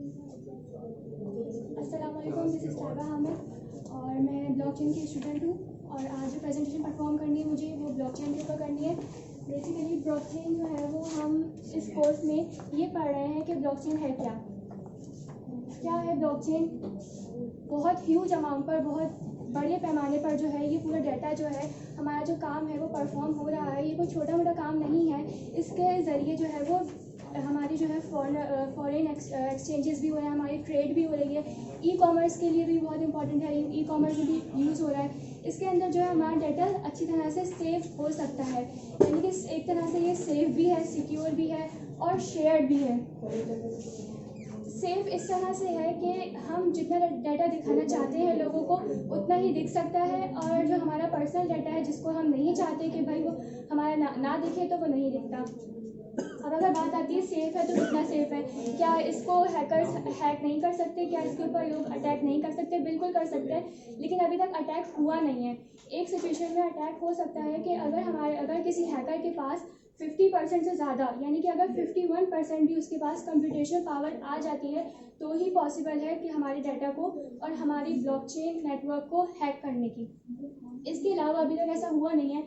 अस्सलाम वालेकुम, this is ताबा हामिद और मैं ब्लॉकचेन की स्टूडेंट हूँ और आज जो प्रेजेंटेशन परफॉर्म करनी है मुझे वो ब्लॉकचेन के ऊपर करनी है। बेसिकली ब्लॉकचेन जो है वो हम इस कोर्स में ये पढ़ रहे हैं कि ब्लॉकचेन है क्या है ब्लॉकचेन। बहुत ह्यूज अमाउंट पर, बहुत बड़े पैमाने पर जो है ये पूरा डाटा जो है हमारा जो काम है वो परफॉर्म हो रहा है। ये कोई छोटा मोटा काम नहीं है। इसके ज़रिए जो है वो हमारी जो है फॉरेन एक्सचेंजेस भी हो रहे हैं, हमारी ट्रेड भी हो रही है। ई कॉमर्स के लिए भी बहुत इंपॉर्टेंट है, ई कॉमर्स में भी यूज़ हो रहा है। इसके अंदर जो है हमारा डाटा अच्छी तरह से सेव हो सकता है, यानी कि एक तरह से ये सेफ भी है, सिक्योर भी है और शेयर्ड भी है। सेफ इस तरह से है कि हम जितना डाटा दिखाना चाहते हैं लोगों को उतना ही दिख सकता है, और जो हमारा पर्सनल डाटा है जिसको हम नहीं चाहते कि भाई वो हमारा ना दिखे तो वो नहीं दिखता। अब अगर बात आती है सेफ़ है तो कितना सेफ़ है, क्या इसको हैकर्स हैक नहीं कर सकते, क्या इसके ऊपर लोग अटैक नहीं कर सकते? बिल्कुल कर सकते हैं, लेकिन अभी तक अटैक हुआ नहीं है। एक सिचुएशन में अटैक हो सकता है कि अगर किसी हैकर के पास 50% से ज़्यादा, यानी कि अगर 51% भी उसके पास कंप्यूटेशनल पावर आ जाती है तो ही पॉसिबल है कि हमारे डाटा को और हमारी ब्लॉकचेन नेटवर्क को हैक करने की। इसके अलावा अभी तक ऐसा हुआ नहीं है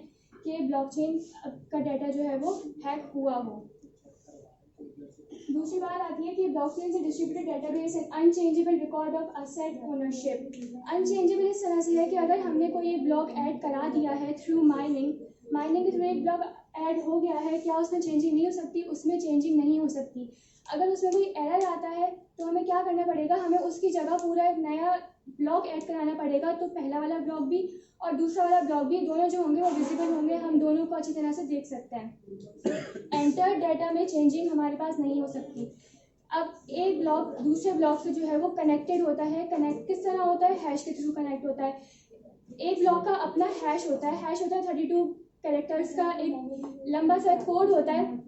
कि ब्लॉकचेन का डाटा जो है वो हैक हुआ हो। दूसरी बात आती है कि ब्लॉकचेन से distributed database and unchangeable record of asset ownership. Unchangeable इस तरह से है कि अगर हमने कोई एक ब्लॉक ऐड करा दिया है थ्रू माइनिंग के थ्रू एक ब्लॉक ऐड हो गया है, क्या उसमें चेंजिंग नहीं हो सकती? उसमें चेंजिंग नहीं हो सकती। अगर उसमें कोई एरर आता है तो हमें क्या करना पड़ेगा, हमें उसकी जगह पूरा एक नया ब्लॉक ऐड कराना पड़ेगा। तो पहला वाला ब्लॉक भी और दूसरा वाला ब्लॉक भी, दोनों जो होंगे वो विजिबल होंगे, हम दोनों को अच्छी तरह से देख सकते हैं। एंटर डाटा में चेंजिंग हमारे पास नहीं हो सकती। अब एक ब्लॉक दूसरे ब्लॉक से जो है वो कनेक्टेड होता है। कनेक्ट किस तरह होता है? हैश के थ्रू कनेक्ट होता है। एक ब्लॉक का अपना हैश होता है। 32 कैरेक्टर्स का एक लंबा सा कोड होता है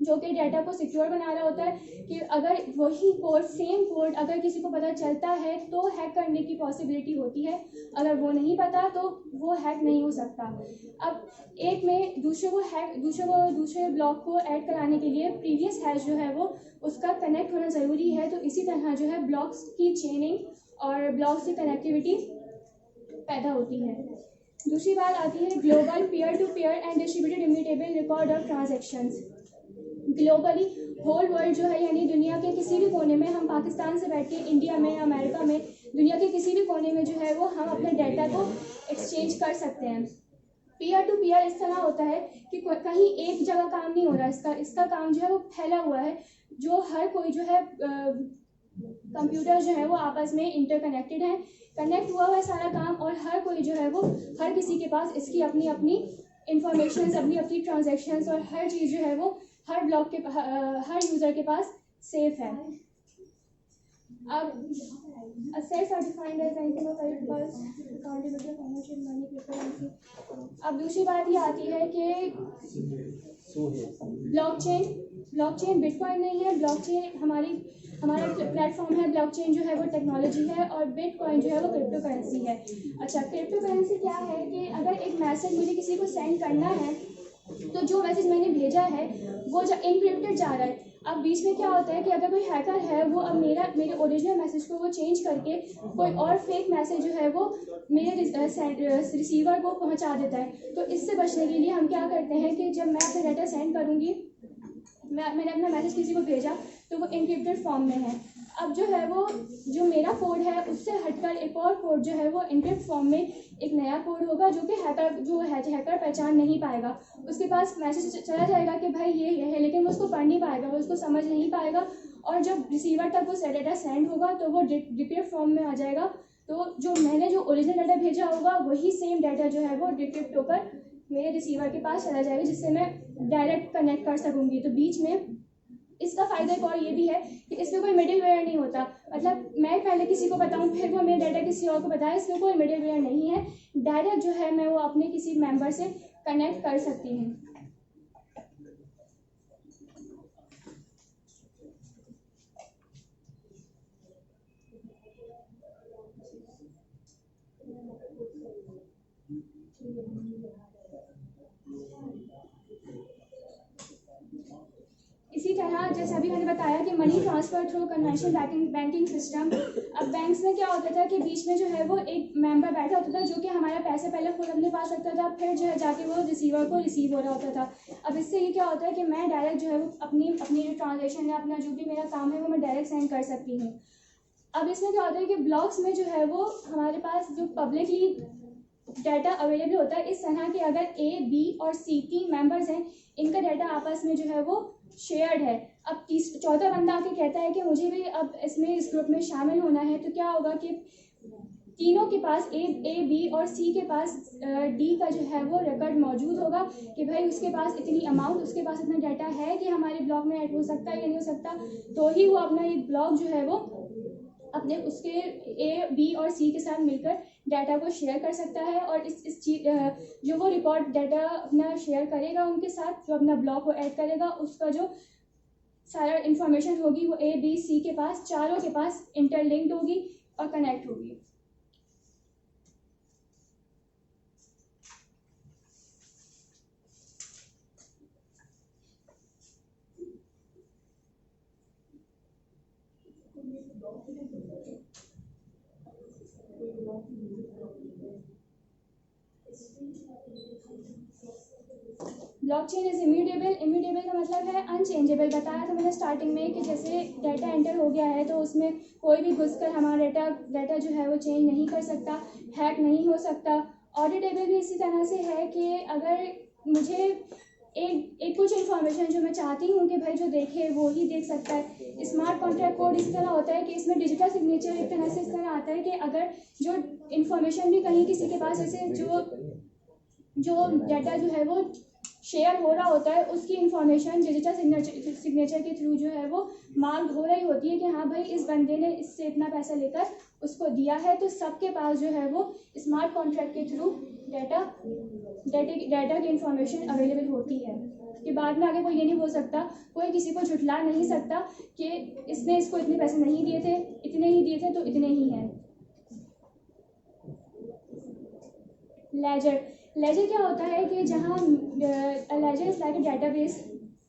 जो कि डाटा को सिक्योर बना रहा होता है कि अगर वही कोड, सेम कोड अगर किसी को पता चलता है तो हैक करने की पॉसिबिलिटी होती है, अगर वो नहीं पता तो वो हैक नहीं हो सकता। अब एक में दूसरे ब्लॉक को ऐड कराने के लिए प्रीवियस हैश जो है वो उसका कनेक्ट होना ज़रूरी है। तो इसी तरह जो है ब्लॉक्स की चेनिंग और ब्लॉक्स की कनेक्टिविटी पैदा होती है। दूसरी बात आती है global peer to peer and distributed immutable record of transactions. Globally whole world जो है, यानी दुनिया के किसी भी कोने में, हम पाकिस्तान से बैठ के इंडिया में, अमेरिका में, दुनिया के किसी भी कोने में जो है वो हम अपने डाटा को एक्सचेंज कर सकते हैं। पीयर टू पीयर इस तरह होता है कि कहीं एक जगह काम नहीं हो रहा, इसका काम जो है वो फैला हुआ है, जो हर कोई जो है कंप्यूटर जो है वो आपस में इंटरकनेक्टेड है, कनेक्ट हुआ हुआ है सारा काम, और हर कोई जो है वो हर किसी के पास इसकी अपनी अपनी इंफॉर्मेशन, अपनी ट्रांजेक्शन्स और हर चीज़ जो है वो हर ब्लॉक के हर यूज़र के पास सेफ है। अब assets are defined as anything of credit pulse, accountability of financial money, cryptocurrency। अब दूसरी बात ये आती है कि ब्लॉकचेन बिटकॉइन नहीं है। ब्लॉकचेन हमारा प्लेटफॉर्म है। ब्लॉकचेन जो है वो टेक्नोलॉजी है और बिटकॉइन जो है वो क्रिप्टो करेंसी है। अच्छा, क्रिप्टो करेंसी क्या है कि अगर एक मैसेज मुझे किसी को सेंड करना है तो जो मैसेज मैंने भेजा है वो इनक्रिप्टेड जा रहा है। अब बीच में क्या होता है कि अगर कोई हैकर है वो अब मेरे ओरिजिनल मैसेज को वो चेंज करके कोई और फेक मैसेज जो है वो मेरे रिसीवर को पहुंचा देता है। तो इससे बचने के लिए हम क्या करते हैं कि जब मैं अपना डाटा सेंड करूँगी, मैंने अपना मैसेज किसी को भेजा तो वो इनक्रिप्टेड फॉर्म में है। अब जो है वो जो मेरा कोड है उससे हटकर एक और कोड जो है वो इनक्रिप्ट फॉर्म में एक नया कोड होगा जो कि हैकर पहचान नहीं पाएगा। उसके पास मैसेज चला जाएगा कि भाई ये है, लेकिन वो उसको पढ़ नहीं पाएगा, वो उसको समझ नहीं पाएगा, और जब रिसीवर तक वो डाटा सेंड होगा तो वो डिक्रिप्ट फॉर्म में आ जाएगा। तो जो मैंने जो ओरिजिनल डाटा भेजा होगा वही सेम डाटा जो है वो डिक्रिप्ट होकर मेरे रिसीवर के पास चला जाएगा, जिससे मैं डायरेक्ट कनेक्ट कर सकूँगी। तो बीच में इसका फ़ायदा एक और ये भी है कि इसमें कोई मिडिल वेयर नहीं होता। मतलब मैं पहले किसी को बताऊं फिर वो मेरा डाटा किसी और को बताए, इसमें कोई मिडिल वेयर नहीं है। डायरेक्ट जो है मैं वो अपने किसी मेंबर से कनेक्ट कर सकती हूँ। इसी तरह यहाँ जैसे अभी मैंने बताया कि money transfer through conventional banking system. अब बैंक्स में क्या होता था कि बीच में जो है वो एक मेंबर बैठा होता था जो कि हमारा पैसे पहले खुद अपने पास रखता था, फिर जो है जाके वो रिसीवर को रिसीव हो रहा होता था। अब इससे ये क्या होता है कि मैं डायरेक्ट जो है वो अपनी जो ट्रांजेक्शन है, अपना जो भी मेरा काम है वो मैं डायरेक्ट सेंड कर सकती हूँ। अब इसमें क्या होता है कि ब्लॉक्स में जो है वो हमारे पास जो पब्लिकली डाटा अवेलेबल होता है, इस तरह के अगर ए, बी और सी 3 मेंबर्स हैं, इनका डाटा आपस में जो है वो शेयर्ड है। अब चौथा बंदा आके कहता है कि मुझे भी अब इसमें इस ग्रुप में शामिल होना है, तो क्या होगा कि तीनों के पास ए, बी और सी के पास डी का जो है वो रिकॉर्ड मौजूद होगा कि भाई उसके पास इतनी अमाउंट, उसके पास इतना डाटा है कि हमारे ब्लॉक में ऐड हो सकता है या नहीं हो सकता, तो ही वो अपना एक ब्लॉक जो है वो अपने उसके ए, बी और सी के साथ मिलकर डाटा को शेयर कर सकता है। और इस चीज जो वो रिकॉर्ड डाटा अपना शेयर करेगा उनके साथ, जो अपना ब्लॉक को ऐड करेगा, उसका जो सारा इंफॉर्मेशन होगी वो ए, बी, सी के पास, चारों के पास इंटरलिंक्ड होगी और कनेक्ट होगी। Blockchain is immutable. इम्यूटेबल का मतलब है अनचेंजेबल। बताया था मैंने स्टार्टिंग में कि जैसे डाटा एंटर हो गया है तो उसमें कोई भी घुसकर हमारा डाटा जो है वो चेंज नहीं कर सकता, हैक नहीं हो सकता। ऑडिटेबल भी इसी तरह से है कि अगर मुझे एक कुछ इन्फॉर्मेशन जो मैं चाहती हूँ कि भाई जो देखे वो ही देख सकता है। स्मार्ट कॉन्ट्रैक्ट कोड इस तरह होता है कि इसमें डिजिटल सिग्नेचर एक तरह से इस तरह आता है कि अगर जो इन्फॉर्मेशन भी कहीं किसी के पास ऐसे जो डाटा जो है वो शेयर हो रहा होता है, उसकी इन्फॉर्मेशन डिजिटल सिग्नेचर के थ्रू जो है वो मार्क हो रही होती है कि हाँ भाई इस बंदे ने इससे इतना पैसा लेकर उसको दिया है, तो सबके पास जो है वो स्मार्ट कॉन्ट्रैक्ट के थ्रू डाटा की इन्फॉर्मेशन अवेलेबल होती है। कि बाद में आगे कोई ये नहीं बोल सकता, कोई किसी को झुठला नहीं सकता कि इसने इसको इतने पैसे नहीं दिए थे, इतने ही दिए थे तो इतने ही हैं। लेजर क्या होता है कि जहाँ ledger is like a database,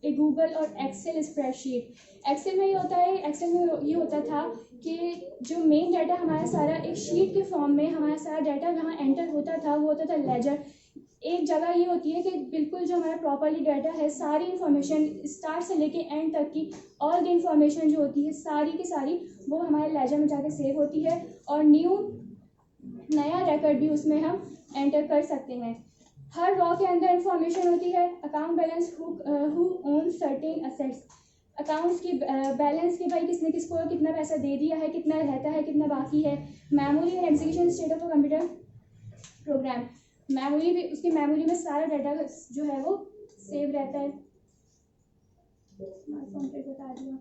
a Google और एक्सेल स्प्रेडशीट। एक्सेल में ये होता है, एक्सेल में ये होता था कि जो मेन डाटा हमारा सारा एक शीट के फॉर्म में हमारा सारा डाटा जहाँ एंटर होता था वो होता था लेजर। एक जगह ये होती है कि बिल्कुल जो हमारा प्रॉपरली डाटा है, सारी इन्फॉर्मेशन स्टार्ट से लेके एंड तक की ऑल द इन्फॉर्मेशन जो होती है सारी की सारी वो हमारे लेजर में जाके सेव होती है, और नया रिकॉर्ड भी उसमें हम एंटर कर सकते हैं। हर रॉ के अंदर इंफॉर्मेशन होती है। Account balance, who own certain assets, accounts की बैलेंस की भाई किसने किसको कितना पैसा दे दिया है, कितना रहता है, कितना बाकी है। Memory and execution state of computer program, memory भी, उसकी मेमोरी में सारा डाटा जो है वो सेव रहता है। बता दिया।